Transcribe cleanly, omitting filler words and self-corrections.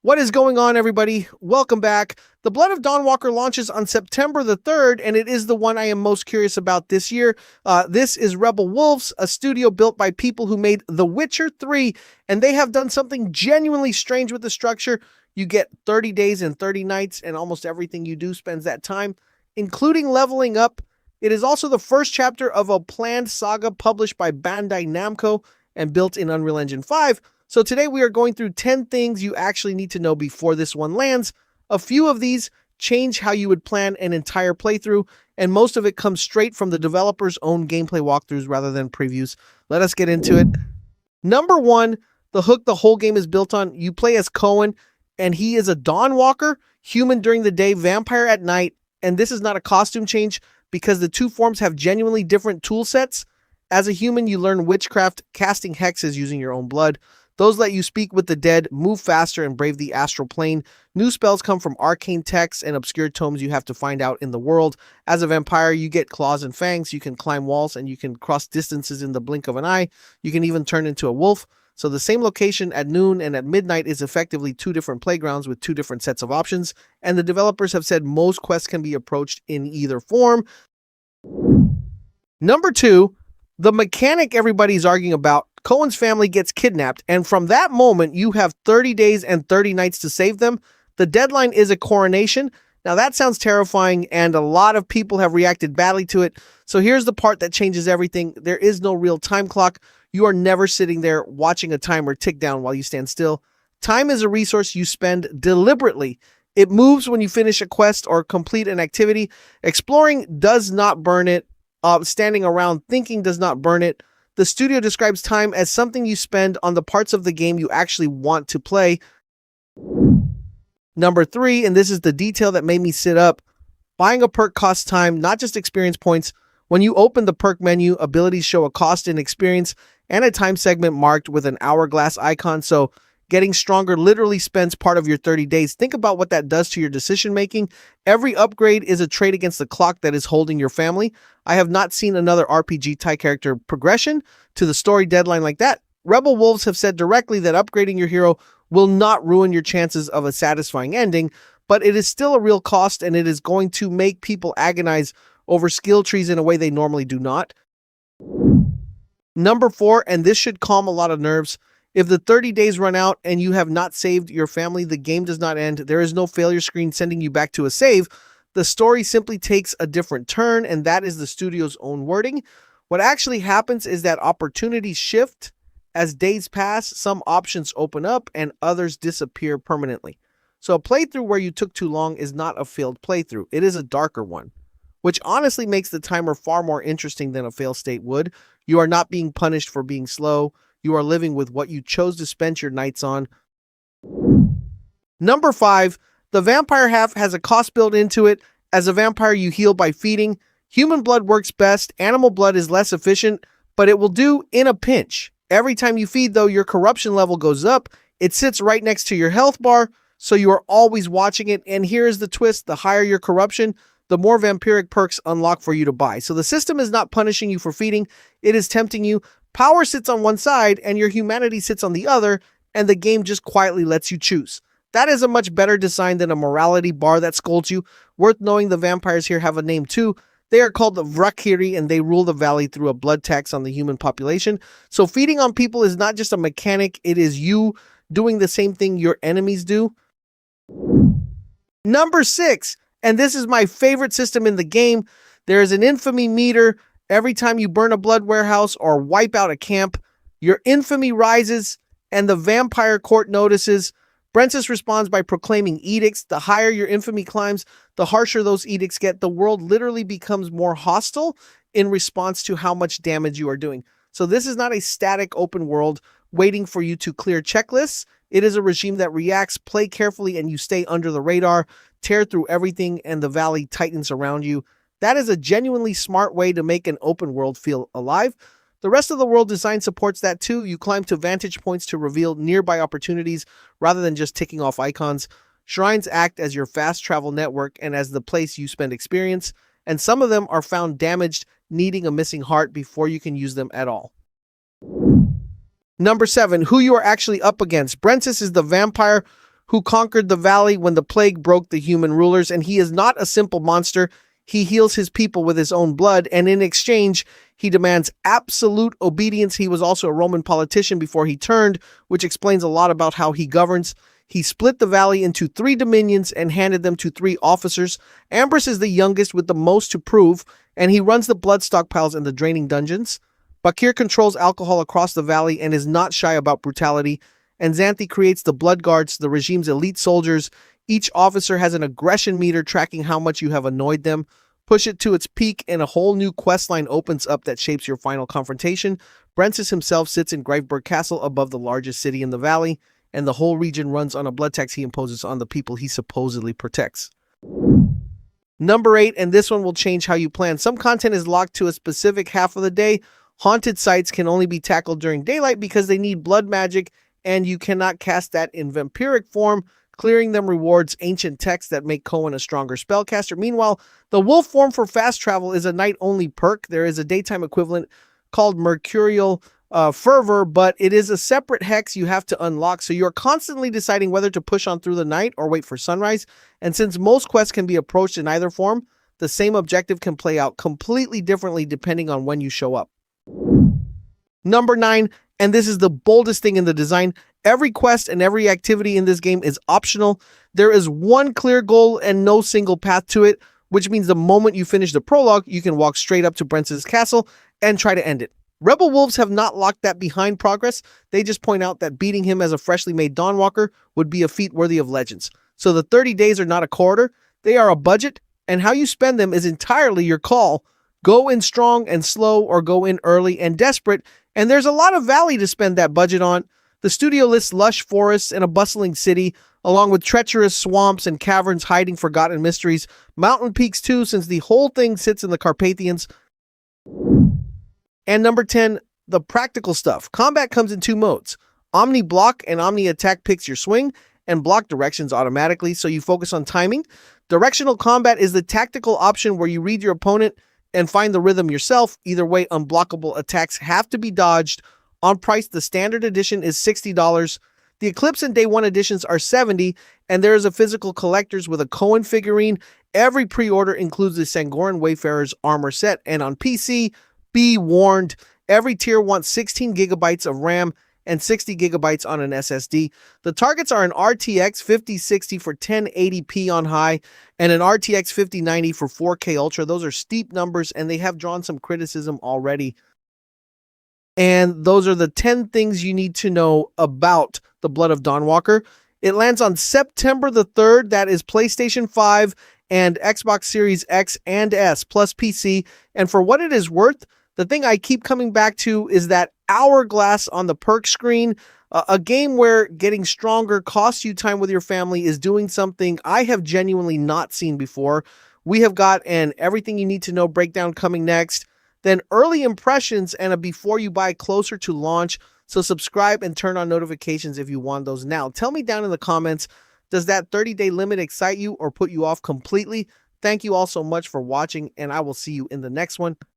What is going on, everybody? Welcome back. The Blood of Dawnwalker launches on September the 3rd, and it is the one I am most curious about this year. This is Rebel Wolves, a studio built by people who made The Witcher 3, and they have done something genuinely strange with the structure. You get 30 days and 30 nights, and almost everything you do spends that time, including leveling up. It is also the first chapter of a planned saga published by Bandai Namco and built in Unreal Engine 5. So today we are going through 10 things you actually need to know before this one lands. A few of these change how you would plan an entire playthrough, and most of it comes straight from the developer's own gameplay walkthroughs rather than previews. Let us get into it. Number one, the hook the whole game is built on. You play as Coen, and he is a Dawnwalker, human during the day, vampire at night, and this is not a costume change because the two forms have genuinely different tool sets. As a human, you learn witchcraft, casting hexes using your own blood. Those let you speak with the dead, move faster, and brave the astral plane. New spells come from arcane texts and obscure tomes you have to find out in the world. As a vampire, you get claws and fangs. You can climb walls, and you can cross distances in the blink of an eye. You can even turn into a wolf. So the same location at noon and at midnight is effectively two different playgrounds with two different sets of options. And the developers have said most quests can be approached in either form. Number two, the mechanic everybody's arguing about. Coen's family gets kidnapped, and from that moment, you have 30 days and 30 nights to save them. The deadline is a coronation. Now, that sounds terrifying, and a lot of people have reacted badly to it. So here's the part that changes everything. There is no real time clock. You are never sitting there watching a timer tick down while you stand still. Time is a resource you spend deliberately. It moves when you finish a quest or complete an activity. Exploring does not burn it. Standing around thinking does not burn it. The studio describes time as something you spend on the parts of the game you actually want to play. Number three, and this is the detail that made me sit up, buying a perk costs time, not just experience points. When you open the perk menu, abilities show a cost in experience and a time segment marked with an hourglass icon. So getting stronger literally spends part of your 30 days. Think about what that does to your decision making. Every upgrade is a trade against the clock that is holding your family. I have not seen another RPG tie character progression to the story deadline like that. Rebel Wolves have said directly that upgrading your hero will not ruin your chances of a satisfying ending, but it is still a real cost, and it is going to make people agonize over skill trees in a way they normally do not. Number four, and this should calm a lot of nerves. If the 30 days run out and you have not saved your family, the game does not end. There is no failure screen sending you back to a save. The story simply takes a different turn, and that is the studio's own wording. What actually happens is that opportunities shift. As days pass, some options open up and others disappear permanently. So a playthrough where you took too long is not a failed playthrough. It is a darker one, which honestly makes the timer far more interesting than a fail state would. You are not being punished for being slow. You are living with what you chose to spend your nights on. Number five, the vampire half has a cost built into it. As a vampire, you heal by feeding. Human blood works best. Animal blood is less efficient, but it will do in a pinch. Every time you feed, though, your corruption level goes up. It sits right next to your health bar, so you are always watching it. And here is the twist. The higher your corruption, the more vampiric perks unlock for you to buy. So the system is not punishing you for feeding. It is tempting you. Power sits on one side and your humanity sits on the other, and the game just quietly lets you choose. That is a much better design than a morality bar that scolds you. Worth knowing the vampires here have a name too. They are called the Vrakiri, and they rule the valley through a blood tax on the human population. So feeding on people is not just a mechanic, it is you doing the same thing your enemies do. Number six, and this is my favorite system in the game, there is an infamy meter. Every time you burn a blood warehouse or wipe out a camp, your infamy rises and the vampire court notices. Brencis responds by proclaiming edicts. The higher your infamy climbs, the harsher those edicts get. The world literally becomes more hostile in response to how much damage you are doing. So this is not a static open world waiting for you to clear checklists. It is a regime that reacts. Play carefully and you stay under the radar. Tear through everything and the valley tightens around you. That is a genuinely smart way to make an open world feel alive. The rest of the world design supports that too. You climb to vantage points to reveal nearby opportunities rather than just ticking off icons. Shrines act as your fast travel network and as the place you spend experience, and some of them are found damaged, needing a missing heart before you can use them at all. Number 7, who you are actually up against. Brencis is the vampire who conquered the valley when the plague broke the human rulers, and he is not a simple monster. He heals his people with his own blood, and in exchange, he demands absolute obedience. He was also a Roman politician before he turned, which explains a lot about how he governs. He split the valley into 3 dominions and handed them to 3 officers. Ambrose is the youngest with the most to prove, and he runs the blood stockpiles and the draining dungeons. Bakir controls alcohol across the valley and is not shy about brutality. And Xanthi creates the blood guards, the regime's elite soldiers. Each officer has an aggression meter tracking how much you have annoyed them. Push it to its peak and a whole new quest line opens up that shapes your final confrontation. Brencis himself sits in Greifburg Castle above the largest city in the valley, and the whole region runs on a blood tax he imposes on the people he supposedly protects. Number 8, and this one will change how you plan. Some content is locked to a specific half of the day. Haunted sites can only be tackled during daylight because they need blood magic, and you cannot cast that in vampiric form. Clearing them rewards ancient texts that make Coen a stronger spellcaster. Meanwhile, the wolf form for fast travel is a night-only perk. There is a daytime equivalent called Mercurial Fervor, but it is a separate hex you have to unlock, so you're constantly deciding whether to push on through the night or wait for sunrise. And since most quests can be approached in either form, the same objective can play out completely differently depending on when you show up. Number 9, and this is the boldest thing in the design, every quest and every activity in this game is optional. There is one clear goal and no single path to it, which means the moment you finish the prologue, you can walk straight up to Brencis' castle and try to end it. Rebel Wolves have not locked that behind progress. They just point out that beating him as a freshly made Dawnwalker would be a feat worthy of legends. So the 30 days are not a quarter, they are a budget, and how you spend them is entirely your call. Go in strong and slow, or go in early and desperate, and there's a lot of valley to spend that budget on. The studio lists lush forests and a bustling city, along with treacherous swamps and caverns hiding forgotten mysteries. Mountain peaks too, since the whole thing sits in the Carpathians. And number 10, the practical stuff. Combat comes in 2 modes. Omni block and Omni attack picks your swing and block directions automatically, so you focus on timing. Directional combat is the tactical option where you read your opponent and find the rhythm yourself. Either way, unblockable attacks have to be dodged. On price, the standard edition is $60. The Eclipse and Day 1 editions are $70, and there is a physical collector's with a Coen figurine. Every pre-order includes the Sangoran Wayfarer's armor set, and on PC, be warned, every tier wants 16 gigabytes of RAM and 60 gigabytes on an SSD. The targets are an RTX 5060 for 1080p on high and an RTX 5090 for 4K Ultra. Those are steep numbers, and they have drawn some criticism already. And those are the 10 things you need to know about the Blood of Dawnwalker. It lands on September the 3rd. That is PlayStation 5 and Xbox Series X and S plus PC. And for what it is worth, the thing I keep coming back to is that hourglass on the perk screen. A game where getting stronger costs you time with your family is doing something I have genuinely not seen before. We have got an everything you need to know breakdown coming next, then early impressions and a before you buy closer to launch. So subscribe and turn on notifications if you want those now. Tell me down in the comments, does that 30-day limit excite you or put you off completely? Thank you all so much for watching, and I will see you in the next one.